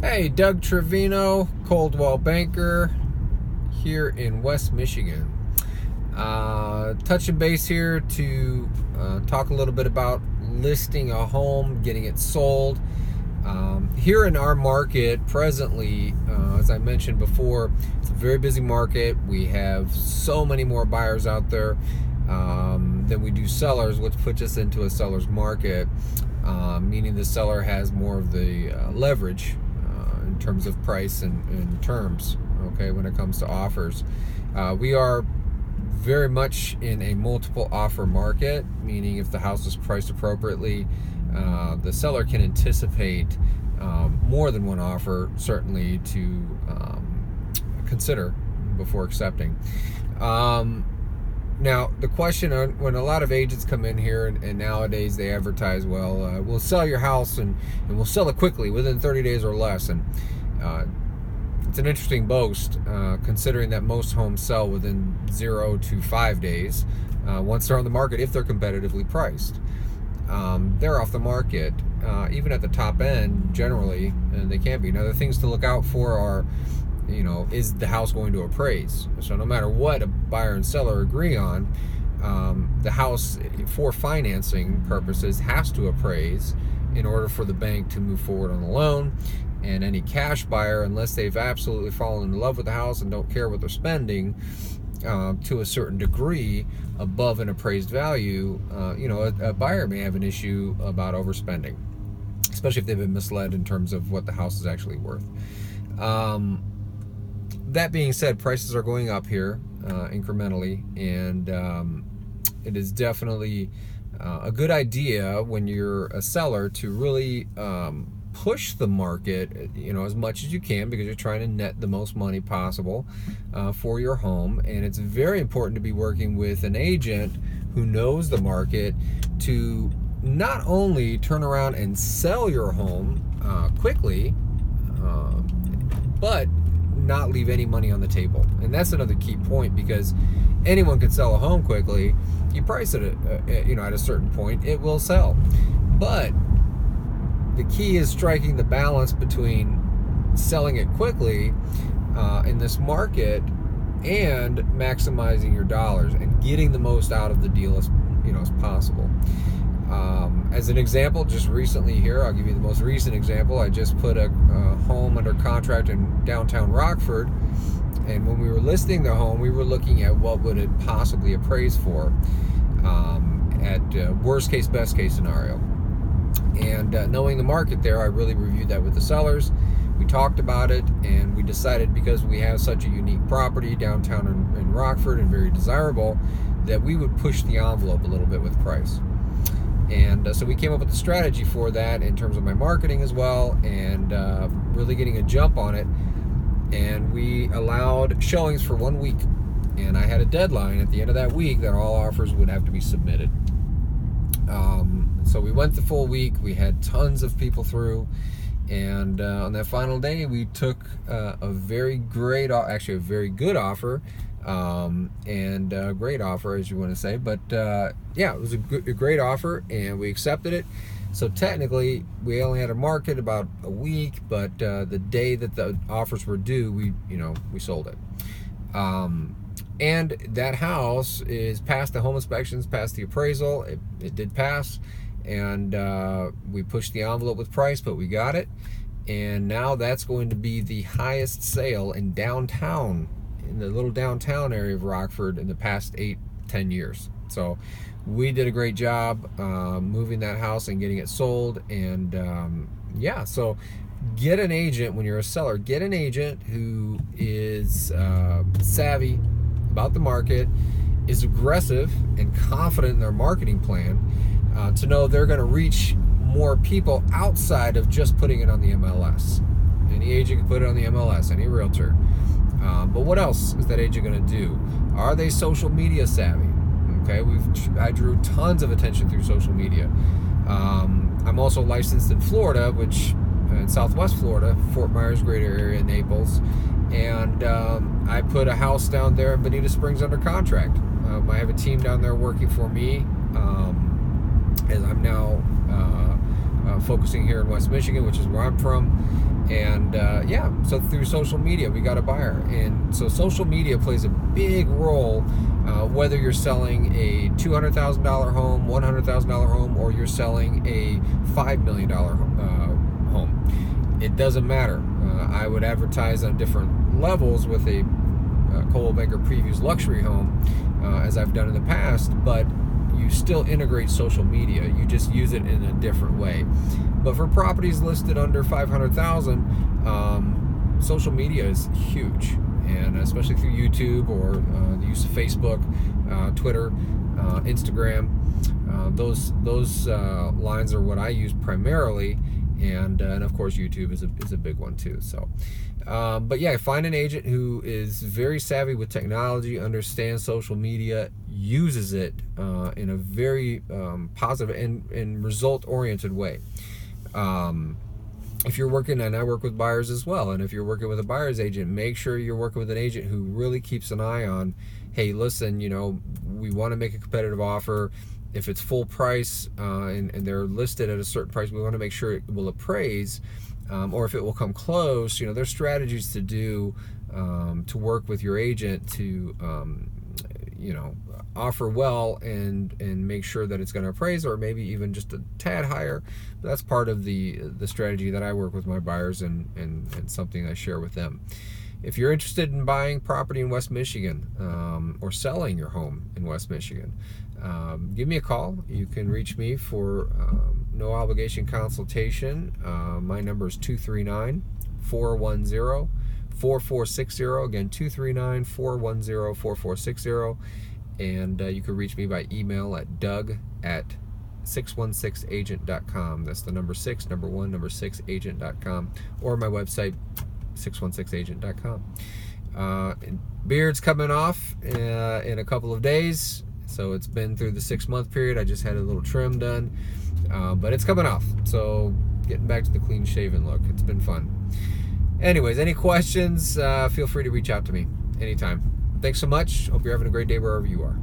Hey, Doug Trevino, Coldwell banker here in West Michigan. Touching base here to talk a little bit about listing a home, getting it sold. Here in our market presently, as I mentioned before, it's a very busy market. We have so many more buyers out there than we do sellers, which puts us into a seller's market, meaning the seller has more of the leverage in terms of price and terms, okay, when it comes to offers. We are very much in a multiple offer market, meaning if the house is priced appropriately, the seller can anticipate more than one offer, certainly, to consider before accepting. Now, the question when a lot of agents come in here and nowadays they advertise, well, we'll sell your house and we'll sell it quickly within 30 days or less. And it's an interesting boast, considering that most homes sell within 0 to 5 days once they're on the market, if they're competitively priced. They're off the market, even at the top end, generally, and they can be. Now, the things to look out for are, is the house going to appraise? So no matter what a buyer and seller agree on, the house, for financing purposes, has to appraise in order for the bank to move forward on the loan. And any cash buyer, unless they've absolutely fallen in love with the house and don't care what they're spending, to a certain degree above an appraised value, a buyer may have an issue about overspending, especially if they've been misled in terms of what the house is actually worth. That being said, prices are going up here incrementally, and it is definitely a good idea when you're a seller to really push the market, as much as you can, because you're trying to net the most money possible for your home. And it's very important to be working with an agent who knows the market to not only turn around and sell your home quickly, but not leave any money on the table. And that's another key point, because anyone can sell a home quickly. You price it at a certain point, it will sell. But the key is striking the balance between selling it quickly in this market and maximizing your dollars and getting the most out of the deal as possible. As an example, just recently here, I'll give you the most recent example. I just put a home under contract in downtown Rockford, and when we were listing the home, we were looking at what would it possibly appraise for at worst case, best case scenario. And knowing the market there, I really reviewed that with the sellers. We talked about it, and we decided, because we have such a unique property downtown in Rockford and very desirable, that we would push the envelope a little bit with price. And so we came up with a strategy for that in terms of my marketing as well, and really getting a jump on it. And we allowed showings for 1 week. And I had a deadline at the end of that week that all offers would have to be submitted. So we went the full week. We had tons of people through. And on that final day, we took a very good offer, and a great offer, as you want to say. But it was a great offer, and we accepted it. So technically, we only had to market about a week, but the day that the offers were due, we sold it. And that house is past the home inspections, past the appraisal. It did pass, and we pushed the envelope with price, but we got it. And now that's going to be the highest sale in the little downtown area of Rockford in the past 8-10 years. So we did a great job moving that house and getting it sold. And so get an agent when you're a seller. Get an agent who is savvy about the market, is aggressive and confident in their marketing plan, to know they're going to reach more people outside of just putting it on the MLS. Any agent can put it on the MLS, any realtor. But what else is that agent going to do? Are they social media savvy? Okay, I drew tons of attention through social media. I'm also licensed in Florida, in Southwest Florida, Fort Myers, greater area, Naples. And I put a house down there in Bonita Springs under contract. I have a team down there working for me, as I'm now focusing here in West Michigan, which is where I'm from. And yeah, so through social media, we got a buyer. And so social media plays a big role, whether you're selling a $200,000 home, $100,000 home, or you're selling a $5 million home. It doesn't matter. I would advertise on different levels with a Coldwell Banker Previews luxury home, as I've done in the past, but you still integrate social media. You just use it in a different way. But for properties listed under 500,000, social media is huge, and especially through YouTube or the use of Facebook, Twitter, Instagram. Those lines are what I use primarily, and of course YouTube is a big one too. So, but yeah, find an agent who is very savvy with technology, understands social media, uses it in a very positive and result-oriented way. If you're working, and I work with buyers as well, and if you're working with a buyer's agent, make sure you're working with an agent who really keeps an eye on, hey, listen, we want to make a competitive offer. If it's full price and they're listed at a certain price, we want to make sure it will appraise, or if it will come close. There's strategies to do to work with your agent to offer well and make sure that it's going to appraise, or maybe even just a tad higher. But that's part of the strategy that I work with my buyers and something I share with them. If you're interested in buying property in West Michigan or selling your home in West Michigan, give me a call. You can reach me for no obligation consultation. My number is 239-410-4460. Again, 239-410-4460. And you can reach me by email at doug@616agent.com. That's the number 6, number 1, number 6, agent.com, or my website, 616agent.com. Beard's coming off in a couple of days, so it's been through the 6-month period. I just had a little trim done, but it's coming off, so getting back to the clean shaven look. It's been fun. Anyways, any questions, feel free to reach out to me anytime. Thanks so much. Hope you're having a great day wherever you are.